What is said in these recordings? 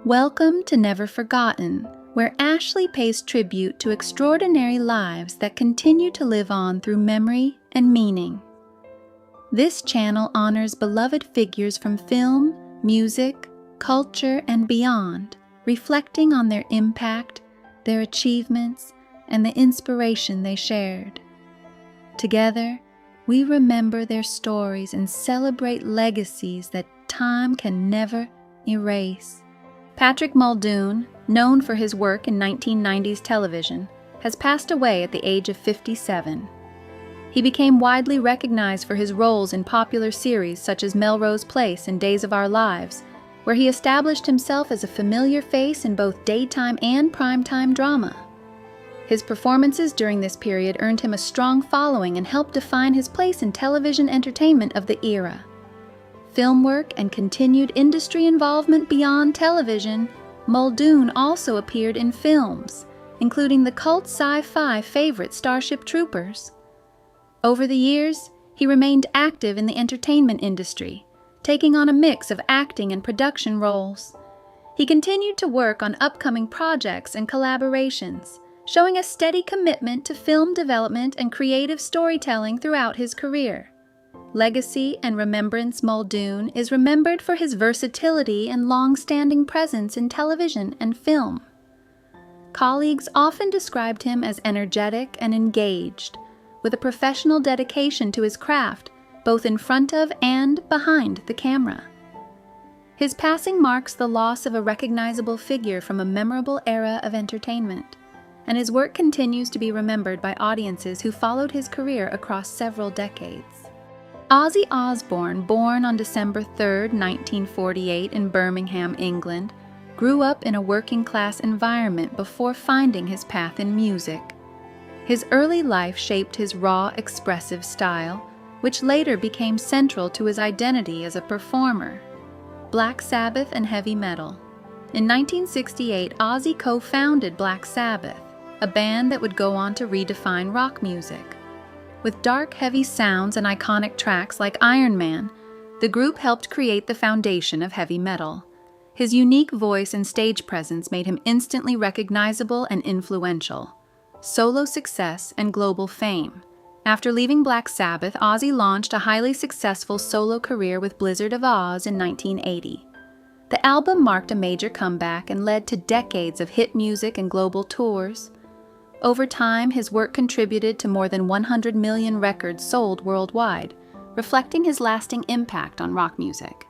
Welcome to Never Forgotten, where Ashley pays tribute to extraordinary lives that continue to live on through memory and meaning. This channel honors beloved figures from film, music, culture, and beyond, reflecting on their impact, their achievements, and the inspiration they shared. Together, we remember their stories and celebrate legacies that time can never erase. Patrick Mulun, known for his work in 1990s television, has passed away at the age of 57. He became widely recognized for his roles in popular series such as Melrose Place and Days of Our Lives, where he established himself as a familiar face in both daytime and primetime drama. His performances during this period earned him a strong following and helped define his place in television entertainment of the era. Film work and continued industry involvement beyond television, Mulun also appeared in films, including the cult sci-fi favorite Starship Troopers. Over the years, he remained active in the entertainment industry, taking on a mix of acting and production roles. He continued to work on upcoming projects and collaborations, showing a steady commitment to film development and creative storytelling throughout his career. Legacy and Remembrance Mulun is remembered for his versatility and long-standing presence in television and film. Colleagues often described him as energetic and engaged, with a professional dedication to his craft, both in front of and behind the camera. His passing marks the loss of a recognizable figure from a memorable era of entertainment, and his work continues to be remembered by audiences who followed his career across several decades. Azie Osborne, born on December 3, 1948 in Birmingham, England, grew up in a working-class environment before finding his path in music. His early life shaped his raw, expressive style, which later became central to his identity as a performer. Black Sabbath and heavy metal. In 1968, Ozzy co-founded Black Sabbath, a band that would go on to redefine rock music. With dark, heavy sounds and iconic tracks like Iron Man, the group helped create the foundation of heavy metal. His unique voice and stage presence made him instantly recognizable and influential. Solo success and global fame. After leaving Black Sabbath, Ozzy launched a highly successful solo career with Blizzard of Oz in 1980. The album marked a major comeback and led to decades of hit music and global tours. Over time, his work contributed to more than 100 million records sold worldwide, reflecting his lasting impact on rock music.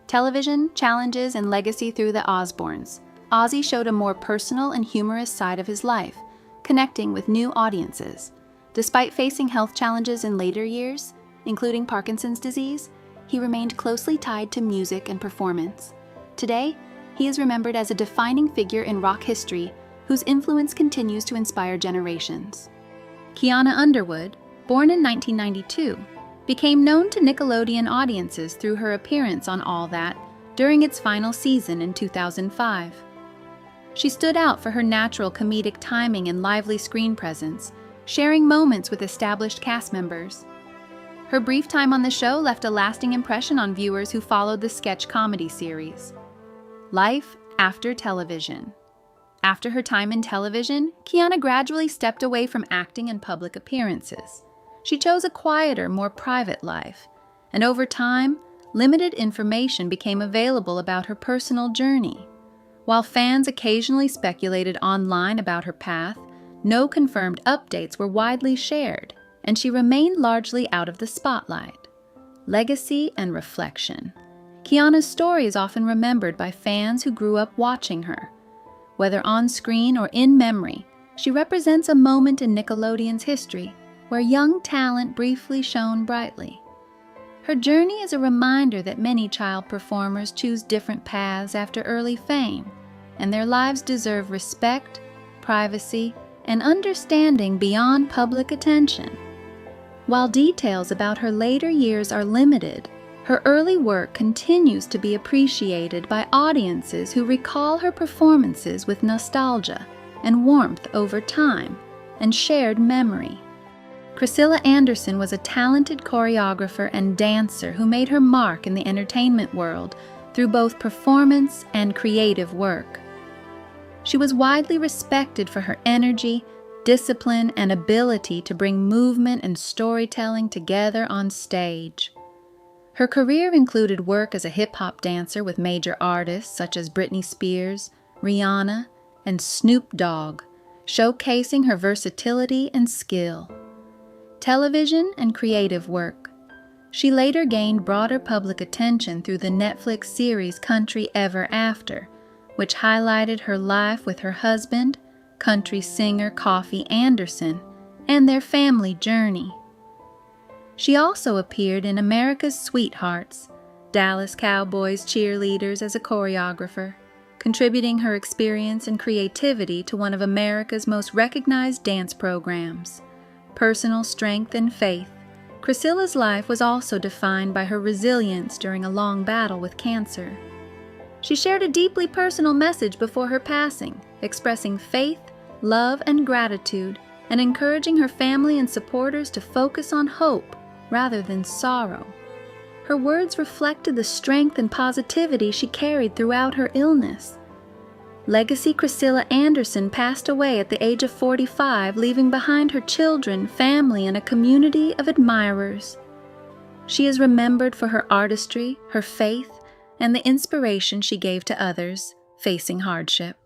Television, challenges, and legacy through the Osbournes. Ozzy showed a more personal and humorous side of his life, connecting with new audiences. Despite facing health challenges in later years, including Parkinson's disease, he remained closely tied to music and performance. Today, he is remembered as a defining figure in rock history whose influence continues to inspire generations. Kiana Underwood, born in 1992, became known to Nickelodeon audiences through her appearance on All That during its final season in 2005. She stood out for her natural comedic timing and lively screen presence, sharing moments with established cast members. Her brief time on the show left a lasting impression on viewers who followed the sketch comedy series. Life after television. After her time in television, Kiana gradually stepped away from acting and public appearances. She chose a quieter, more private life, and over time, limited information became available about her personal journey. While fans occasionally speculated online about her path, no confirmed updates were widely shared, and she remained largely out of the spotlight. Legacy and reflection. Kiana's story is often remembered by fans who grew up watching her. Whether on screen or in memory, she represents a moment in Nickelodeon's history where young talent briefly shone brightly. Her journey is a reminder that many child performers choose different paths after early fame, and their lives deserve respect, privacy, and understanding beyond public attention. While details about her later years are limited, her early work continues to be appreciated by audiences who recall her performances with nostalgia and warmth over time and shared memory. Priscilla Anderson was a talented choreographer and dancer who made her mark in the entertainment world through both performance and creative work. She was widely respected for her energy, discipline, and ability to bring movement and storytelling together on stage. Her career included work as a hip-hop dancer with major artists such as Britney Spears, Rihanna, and Snoop Dogg, showcasing her versatility and skill. Television and creative work. She later gained broader public attention through the Netflix series Country Ever After, which highlighted her life with her husband, country singer Coffee Anderson, and their family journey. She also appeared in America's Sweethearts, Dallas Cowboys cheerleaders as a choreographer, contributing her experience and creativity to one of America's most recognized dance programs. Personal strength and faith. Priscilla's life was also defined by her resilience during a long battle with cancer. She shared a deeply personal message before her passing, expressing faith, love, and gratitude, and encouraging her family and supporters to focus on hope rather than sorrow. Her words reflected the strength and positivity she carried throughout her illness. Legacy Priscilla Anderson passed away at the age of 45, leaving behind her children, family, and a community of admirers. She is remembered for her artistry, her faith, and the inspiration she gave to others facing hardship.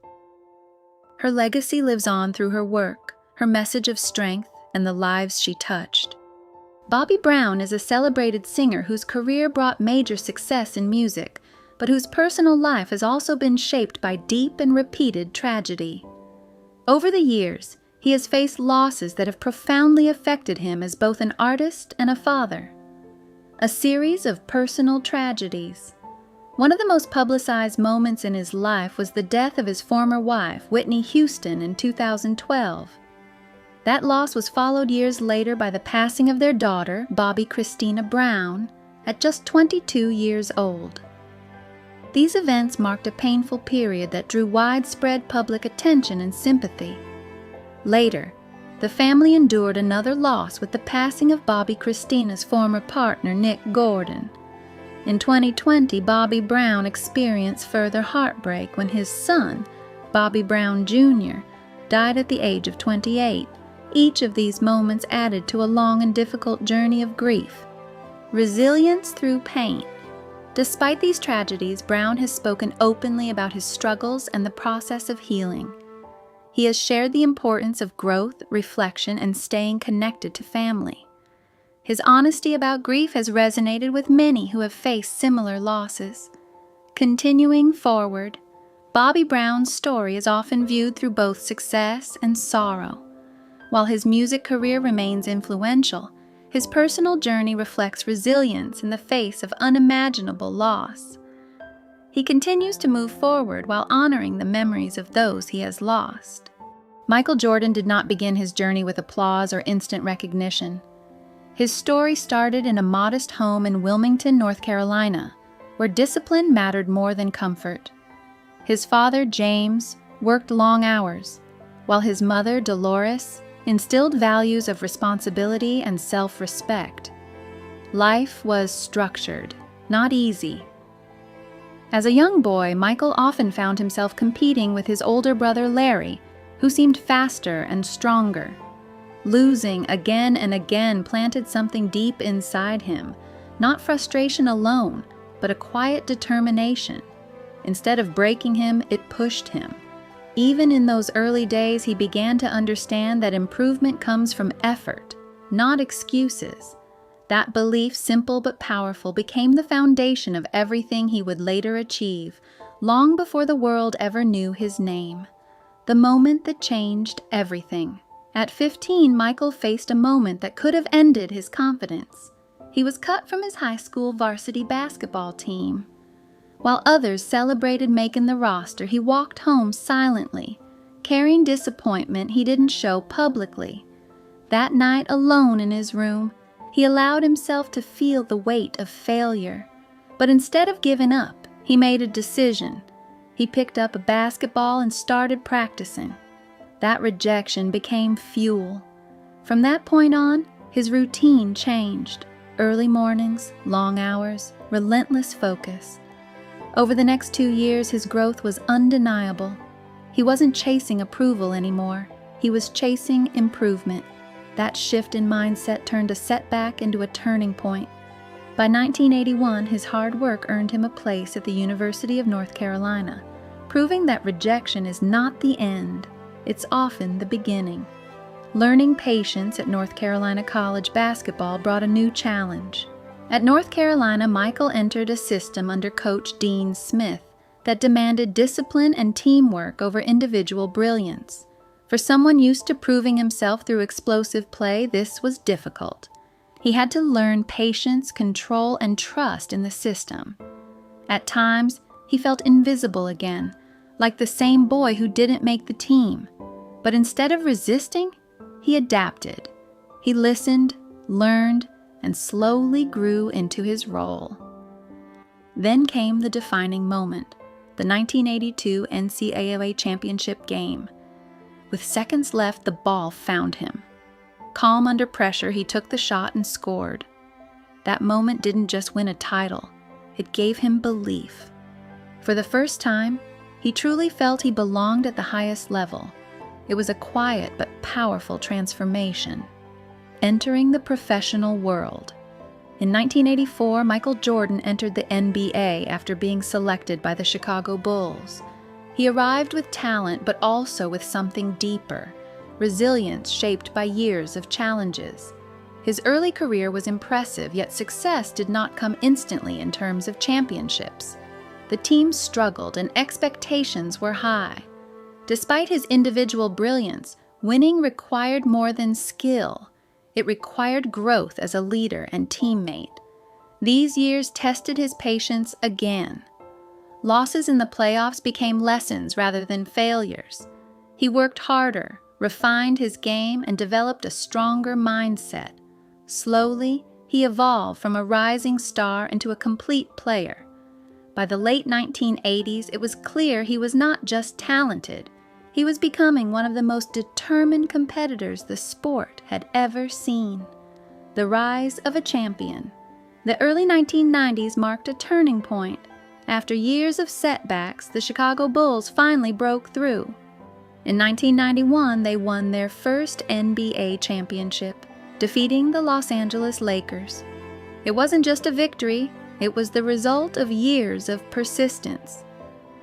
Her legacy lives on through her work, her message of strength, and the lives she touched. Bobby Brown is a celebrated singer whose career brought major success in music, but whose personal life has also been shaped by deep and repeated tragedy. Over the years, he has faced losses that have profoundly affected him as both an artist and a father. A series of personal tragedies. One of the most publicized moments in his life was the death of his former wife, Whitney Houston, in 2012. That loss was followed years later by the passing of their daughter, Bobby Christina Brown, at just 22 years old. These events marked a painful period that drew widespread public attention and sympathy. Later, the family endured another loss with the passing of Bobby Christina's former partner, Nick Gordon. In 2020, Bobby Brown experienced further heartbreak when his son, Bobby Brown Jr., died at the age of 28. Each of these moments added to a long and difficult journey of grief. Resilience through pain. Despite these tragedies, Brown has spoken openly about his struggles and the process of healing. He has shared the importance of growth, reflection, and staying connected to family. His honesty about grief has resonated with many who have faced similar losses. Continuing forward, Bobby Brown's story is often viewed through both success and sorrow. While his music career remains influential, his personal journey reflects resilience in the face of unimaginable loss. He continues to move forward while honoring the memories of those he has lost. Michael Jordan did not begin his journey with applause or instant recognition. His story started in a modest home in Wilmington, North Carolina, where discipline mattered more than comfort. His father, James, worked long hours, while his mother, Dolores, instilled values of responsibility and self-respect. Life was structured, not easy. As a young boy, Michael often found himself competing with his older brother Larry, who seemed faster and stronger. Losing again and again planted something deep inside him, not frustration alone, but a quiet determination. Instead of breaking him, it pushed him. Even in those early days, he began to understand that improvement comes from effort, not excuses. That belief, simple but powerful, became the foundation of everything he would later achieve, long before the world ever knew his name. The moment that changed everything. At 15, Michael faced a moment that could have ended his confidence. He was cut from his high school varsity basketball team. While others celebrated making the roster, he walked home silently, carrying disappointment he didn't show publicly. That night, alone in his room, he allowed himself to feel the weight of failure. But instead of giving up, he made a decision. He picked up a basketball and started practicing. That rejection became fuel. From that point on, his routine changed. Early mornings, long hours, relentless focus. Over the next 2 years, his growth was undeniable. He wasn't chasing approval anymore. He was chasing improvement. That shift in mindset turned a setback into a turning point. By 1981, his hard work earned him a place at the University of North Carolina, proving that rejection is not the end, it's often the beginning. Learning patience at North Carolina College basketball brought a new challenge. At North Carolina, Michael entered a system under Coach Dean Smith that demanded discipline and teamwork over individual brilliance. For someone used to proving himself through explosive play, this was difficult. He had to learn patience, control, and trust in the system. At times, he felt invisible again, like the same boy who didn't make the team. But instead of resisting, he adapted. He listened, learned, and slowly grew into his role. Then came the defining moment, the 1982 NCAA championship game. With seconds left, the ball found him. Calm under pressure, he took the shot and scored. That moment didn't just win a title, it gave him belief. For the first time, he truly felt he belonged at the highest level. It was a quiet but powerful transformation. Entering the professional world. In 1984, Michael Jordan entered the NBA after being selected by the Chicago Bulls. He arrived with talent, but also with something deeper, resilience shaped by years of challenges. His early career was impressive, yet success did not come instantly in terms of championships. The team struggled and expectations were high. Despite his individual brilliance, winning required more than skill. It required growth as a leader and teammate. These years tested his patience again. Losses in the playoffs became lessons rather than failures. He worked harder, refined his game, and developed a stronger mindset. Slowly, he evolved from a rising star into a complete player. By the late 1980s, it was clear he was not just talented. He was becoming one of the most determined competitors the sport had ever seen. The rise of a champion. The early 1990s marked a turning point. After years of setbacks, the Chicago Bulls finally broke through. In 1991, they won their first NBA championship, defeating the Los Angeles Lakers. It wasn't just a victory, it was the result of years of persistence.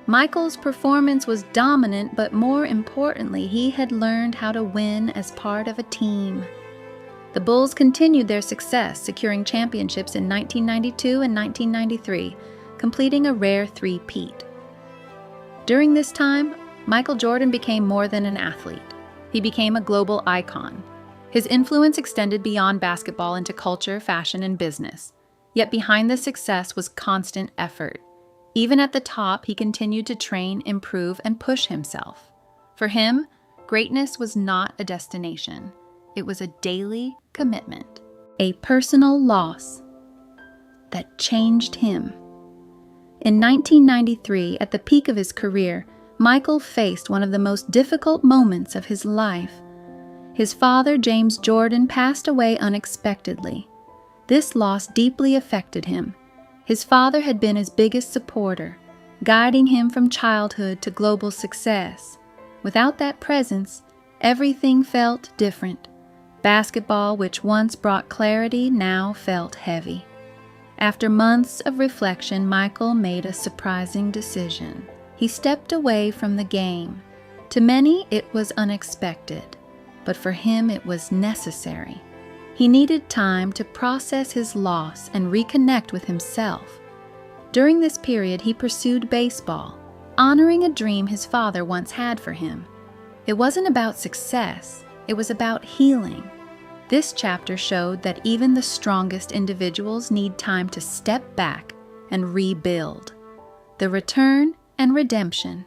Michael's performance was dominant, but more importantly, he had learned how to win as part of a team. The Bulls continued their success, securing championships in 1992 and 1993, completing a rare three-peat. During this time, Michael Jordan became more than an athlete. He became a global icon. His influence extended beyond basketball into culture, fashion, and business. Yet behind this success was constant effort. Even at the top, he continued to train, improve, and push himself. For him, greatness was not a destination. It was a daily commitment, a personal loss that changed him. In 1993, at the peak of his career, Michael faced one of the most difficult moments of his life. His father, James Jordan, passed away unexpectedly. This loss deeply affected him. His father had been his biggest supporter, guiding him from childhood to global success. Without that presence, everything felt different. Basketball, which once brought clarity, now felt heavy. After months of reflection, Michael made a surprising decision. He stepped away from the game. To many, it was unexpected, but for him it was necessary. He needed time to process his loss and reconnect with himself. During this period, he pursued baseball, honoring a dream his father once had for him. It wasn't about success, it was about healing. This chapter showed that even the strongest individuals need time to step back and rebuild. The return and redemption.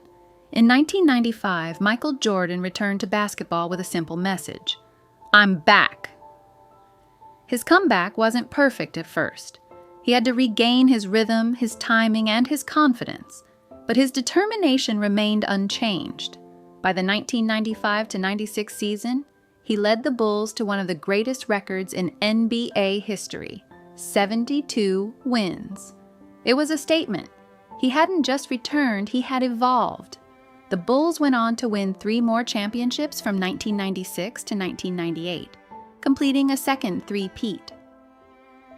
In 1995, Michael Jordan returned to basketball with a simple message: "I'm back." His comeback wasn't perfect at first. He had to regain his rhythm, his timing, and his confidence, but his determination remained unchanged. By the 1995-96 season, he led the Bulls to one of the greatest records in NBA history, 72 wins. It was a statement. He hadn't just returned, he had evolved. The Bulls went on to win 3 more championships from 1996 to 1998, completing a second three-peat.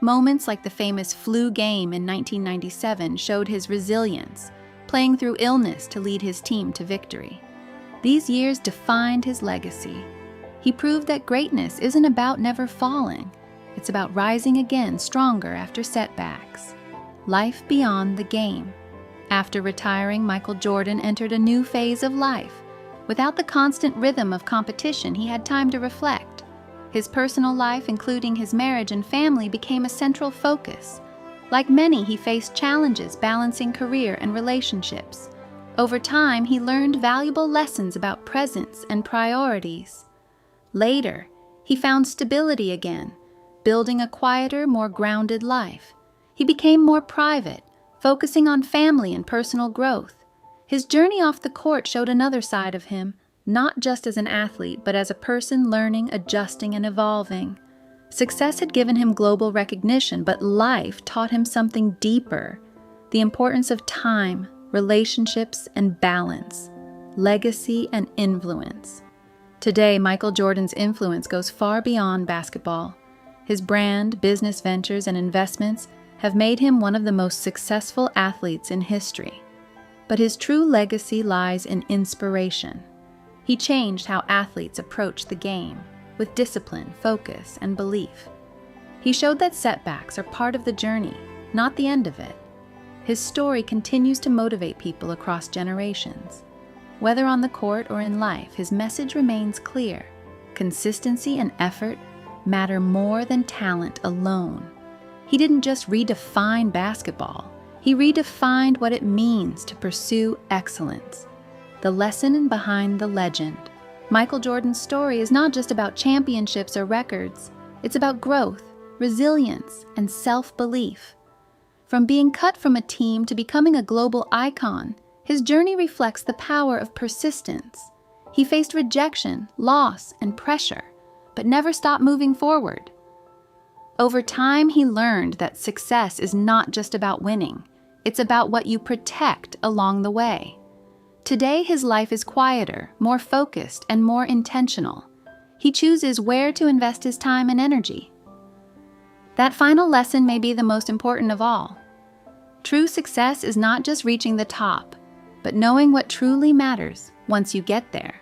Moments like the famous flu game in 1997 showed his resilience, playing through illness to lead his team to victory. These years defined his legacy. He proved that greatness isn't about never falling. It's about rising again stronger after setbacks. Life beyond the game. After retiring, Michael Jordan entered a new phase of life. Without the constant rhythm of competition, he had time to reflect. His personal life, including his marriage and family, became a central focus. Like many, he faced challenges balancing career and relationships. Over time, he learned valuable lessons about presence and priorities. Later, he found stability again, building a quieter, more grounded life. He became more private, focusing on family and personal growth. His journey off the court showed another side of him, not just as an athlete, but as a person learning, adjusting, and evolving. Success had given him global recognition, but life taught him something deeper: the importance of time, relationships, and balance, legacy, and influence. Today, Michael Jordan's influence goes far beyond basketball. His brand, business ventures, and investments have made him one of the most successful athletes in history. But his true legacy lies in inspiration. He changed how athletes approach the game, with discipline, focus, and belief. He showed that setbacks are part of the journey, not the end of it. His story continues to motivate people across generations. Whether on the court or in life, his message remains clear. Consistency and effort matter more than talent alone. He didn't just redefine basketball. He redefined what it means to pursue excellence. The lesson behind the legend. Michael Jordan's story is not just about championships or records. It's about growth, resilience, and self-belief. From being cut from a team to becoming a global icon, his journey reflects the power of persistence. He faced rejection, loss, and pressure, but never stopped moving forward. Over time, he learned that success is not just about winning. It's about what you protect along the way. Today, his life is quieter, more focused, and more intentional. He chooses where to invest his time and energy. That final lesson may be the most important of all. True success is not just reaching the top, but knowing what truly matters once you get there.